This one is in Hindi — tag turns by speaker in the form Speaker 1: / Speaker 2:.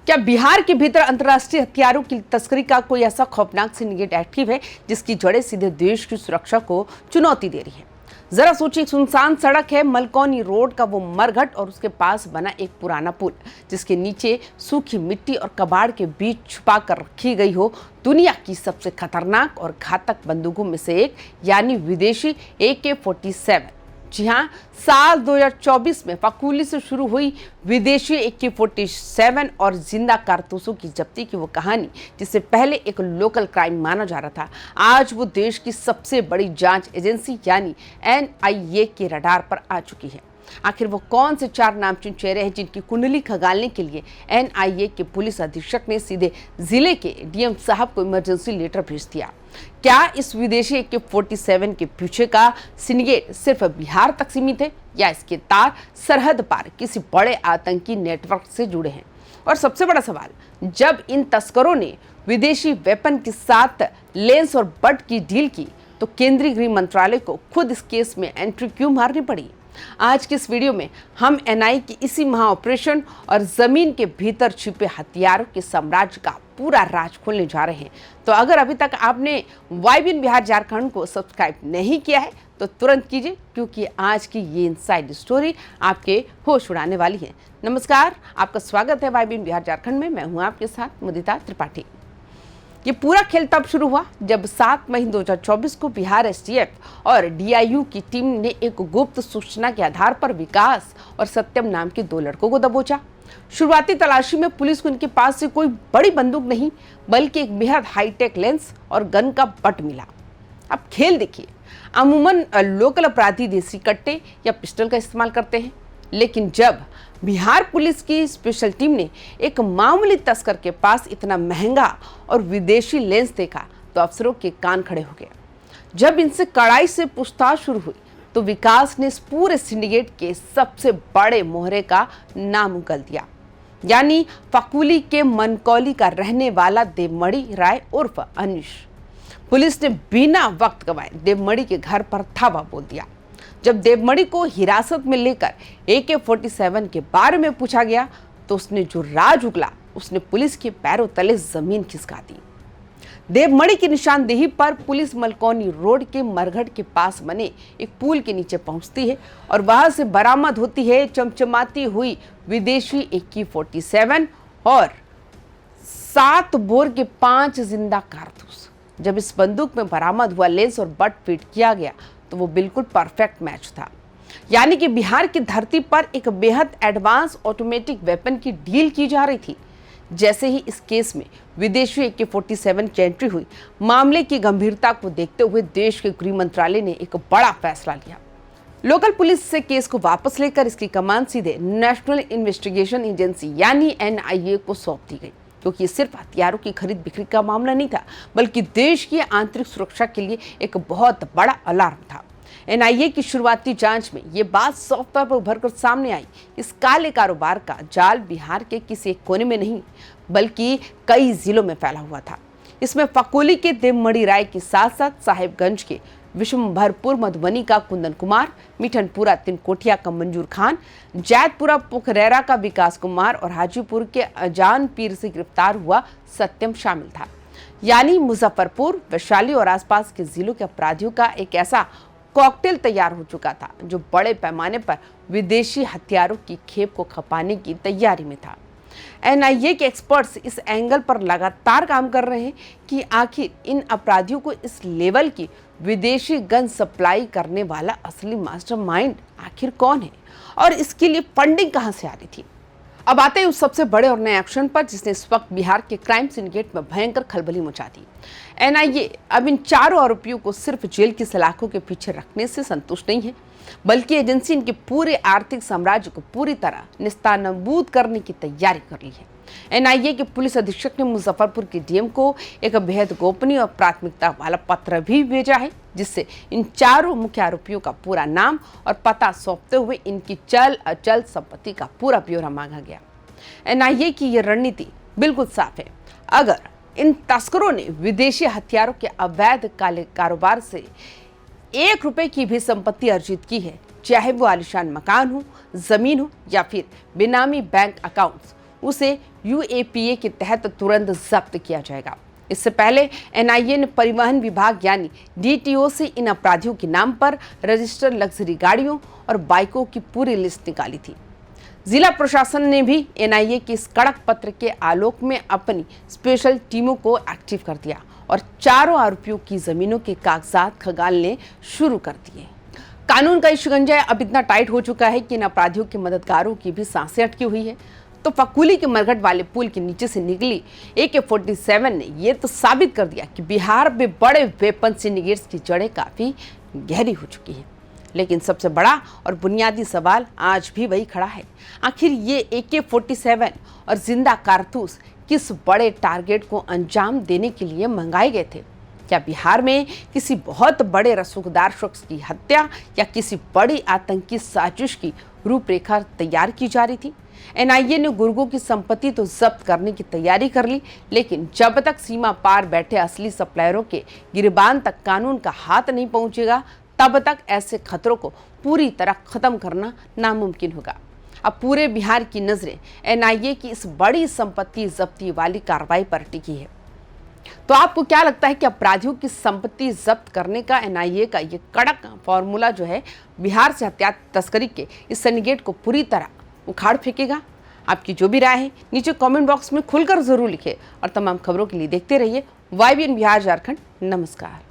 Speaker 1: क्या बिहार के भीतर अंतर्राष्ट्रीय हथियारों की तस्करी का कोई ऐसा खौफनाक सिंडिकेट एक्टिव है जिसकी जड़ें सीधे देश की सुरक्षा को चुनौती दे रही है? जरा सोचिए, सुनसान सड़क है मलकौनी रोड का वो मरघट और उसके पास बना एक पुराना पुल जिसके नीचे सूखी मिट्टी और कबाड़ के बीच छुपा कर रखी गई हो दुनिया की सबसे खतरनाक और घातक बंदूकों में से एक, यानी विदेशी AK-47। जी हाँ, साल 2024 में फकूली से शुरू हुई विदेशी AK-47 और जिंदा कारतूसों की जब्ती की वो कहानी, जिसे पहले एक लोकल क्राइम माना जा रहा था, आज वो देश की सबसे बड़ी जांच एजेंसी यानी NIA के रडार पर आ चुकी है। आखिर वो कौन से 4 नामचीन चेहरे हैं जिनकी कुंडली खंगालने के लिए NIA के पुलिस अधीक्षक ने सीधे जिले के DM साहब को इमरजेंसी लेटर भेज दिया? क्या इस विदेशी AK-47 के पीछे का सिंडिकेट सिर्फ बिहार तक सीमित है या इसके तार सरहद पार किसी बड़े आतंकी नेटवर्क से जुड़े हैं? और सबसे बड़ा सवाल, जब इन तस्करों ने विदेशी वेपन के साथ लेंस और बट की डील की तो केंद्रीय गृह मंत्रालय को खुद इस केस में एंट्री क्यों मारनी पड़ी? आज की इस वीडियो में हम NIA की इसी महा ऑपरेशन और जमीन के भीतर छिपे हथियारों के साम्राज्य का पूरा राज खोलने जा रहे हैं। तो अगर अभी तक आपने YBN बिहार झारखंड को सब्सक्राइब नहीं किया है तो तुरंत कीजिए, क्योंकि आज की ये इनसाइड स्टोरी आपके होश उड़ाने वाली है। नमस्कार, आपका स्वागत है YBN बिहार झारखंड में। मैं हूं आपके साथ मुदिता त्रिपाठी। ये पूरा खेल तब शुरू हुआ जब 7 मई 2024 को बिहार STF और DIU की टीम ने एक गुप्त सूचना के आधार पर विकास और सत्यम नाम के 2 लड़कों को दबोचा। शुरुआती तलाशी में पुलिस को इनके पास से कोई बड़ी बंदूक नहीं बल्कि एक बेहद हाईटेक लेंस और गन का बट मिला। अब खेल देखिए, अमूमन लोकल अपराधी देसी कट्टे या पिस्टल का इस्तेमाल करते हैं, लेकिन जब बिहार पुलिस की स्पेशल टीम ने एक मामूली तस्कर के पास इतना महंगा और विदेशी लेंस देखा तो अफसरों के कान खड़े हो गए। जब इनसे कड़ाई से पूछताछ शुरू हुई तो विकास ने इस पूरे सिंडिकेट के सबसे बड़े मोहरे का नाम उगल दिया, यानी फकूली के मनकौली का रहने वाला देवमणि राय उर्फ अनिश। पुलिस ने बिना वक्त गवाए देवमणि के घर पर धावा बोल दिया। जब देवमणि को हिरासत में लेकर AK-47 के बारे में पूछा गया तो उसने जो राज उगला उसने पुलिस के पैरों तले जमीन खिसका दी। देवमणि की निशानदेही पर पुलिस मलकौनी रोड के मरघट के पास बने एक पुल के नीचे पहुंचती है और वहां से बरामद होती है चमचमाती हुई विदेशी AK-47 और 7 बोर के 5 जिंदा कारतूस। जब इस बंदूक में बरामद हुआ लेंस और बट फिट किया गया तो वो बिल्कुल परफेक्ट मैच था, यानी कि बिहार की धरती पर एक बेहद एडवांस ऑटोमेटिक वेपन की डील की जा रही थी। जैसे ही इस केस में विदेशी AK-47 की एंट्री हुई, मामले की गंभीरता को देखते हुए देश के गृह मंत्रालय ने एक बड़ा फैसला लिया। लोकल पुलिस से केस को वापस लेकर इसकी कमान सीधे नेशनल इन्वेस्टिगेशन एजेंसी यानी NIA को सौंप दी गई, क्योंकि ये सिर्फ हथियारों की खरीद बिक्री का मामला नहीं था बल्कि देश की आंतरिक सुरक्षा के लिए एक बहुत बड़ा अलार्म था। NIA की शुरुआती जांच में ये बात साफ तौर पर उभर कर सामने आई। इस काले कारोबार का जाल बिहार के किसी एक कोने में नहीं बल्कि कई जिलों में फैला हुआ था। इसमें फकूली के देवमणि राय के साथ साथ साहेबगंज के विशंभरपुर मधुबनी का कुंदन कुमार, मिठनपुरा तिनकोटिया का मंजूर खान, जैतपुरा पोखरेरा का विकास कुमार और हाजीपुर के अजान पीर से गिरफ्तार हुआ सत्यम शामिल था। यानी मुजफ्फरपुर, वैशाली और आसपास के जिलों के अपराधियों का एक ऐसा कॉकटेल तैयार हो चुका था जो बड़े पैमाने पर विदेशी हथियारों की खेप को खपाने की तैयारी में था। NIA के एक्सपर्ट्स इस एंगल पर लगातार काम कर रहे हैं कि आखिर इन अपराधियों को इस लेवल की विदेशी गन सप्लाई करने वाला असली मास्टरमाइंड आखिर कौन है और इसके लिए फंडिंग कहां से आ रही थी। अब आते हैं उस सबसे बड़े और नए एक्शन पर जिसने इस वक्त बिहार के क्राइम सिंडिकेट में भयंकर खलबली मचा दी। NIA अब इन 4 आरोपियों को सिर्फ जेल की सलाखों के पीछे रखने से संतुष्ट नहीं है बल्कि एजेंसी इनके पूरे आर्थिक साम्राज्य को पूरी तरह निस्तानाबूद करने की तैयारी कर ली है। NIA के पुलिस अधीक्षक ने मुजफ्फरपुर के DM को एक बेहद गोपनीय और प्राथमिकता वाला पत्र भी भेजा है, जिससे इन 4 मुख्य आरोपियों का पूरा नाम और पता सौंपते हुए इनकी चल अचल संपत्ति का पूरा ब्यौरा मांगा गया। NIA की यह रणनीति बिल्कुल साफ है। अगर इन तस्करों ने विदेशी हथियारों के अवैध काले कारोबार से 1 रुपए की भी संपत्ति अर्जित की है, चाहे वो आलिशान मकान हो, जमीन हो या फिर बेनामी बैंक अकाउंट्स, उसे यूएपीए के तहत तुरंत जब्त किया जाएगा। इससे पहले एनआईए ने परिवहन विभाग यानी डीटीओ से इन अपराधियों के नाम पर रजिस्टर्ड लग्जरी गाड़ियों और बाइकों की पूरी लिस्ट निकाली थी। जिला प्रशासन ने भी एनआईए के इस कड़क पत्र के आलोक में अपनी स्पेशल टीमों को एक्टिव कर दिया और चारों आरोपियों की जमीनों के कागजात खंगालने शुरू कर दिए। कानून का शिकंजा अब इतना टाइट हो चुका है कि इन अपराधियों के मददगारों की भी सांसें अटकी हुई है। तो फकुली के मरघट वाले पुल के नीचे से निकली AK-47 ने यह तो साबित कर दिया कि बिहार में बड़े वेपन सिंडिकेट्स की जड़ें काफी गहरी हो चुकी है। लेकिन सबसे बड़ा और बुनियादी सवाल आज भी वही खड़ा है, आखिर ये AK-47 और जिंदा कारतूस किस बड़े टारगेट को अंजाम देने के लिए मंगाए गए थे? क्या बिहार में किसी बहुत बड़े रसूखदार शख्स की हत्या या किसी बड़ी आतंकी साजिश की रूपरेखा तैयार की जा रही थी? एनआईए ने गुर्गों की संपत्ति तो जब्त करने की तैयारी कर ली, लेकिन जब तक सीमा पार बैठे असली सप्लायरों के गिरबान तक कानून का हाथ नहीं पहुंचेगा, तब तक ऐसे खतरों को पूरी तरह खत्म करना नामुमकिन होगा। अब पूरे बिहार की नजरें एनआईए की इस बड़ी संपत्ति जब्ती वाली कार्रवाई पर टिकी है। तो आपको क्या लगता है कि अपराधियों की संपत्ति जब्त करने का एनआईए का ये कड़क फॉर्मूला जो है बिहार से हथियार तस्करी के इस सिंडिकेट को पूरी तरह उखाड़ फेंकेगा? आपकी जो भी राय है नीचे कमेंट बॉक्स में खुलकर जरूर लिखें और तमाम खबरों के लिए देखते रहिए YBN बिहार झारखंड। नमस्कार।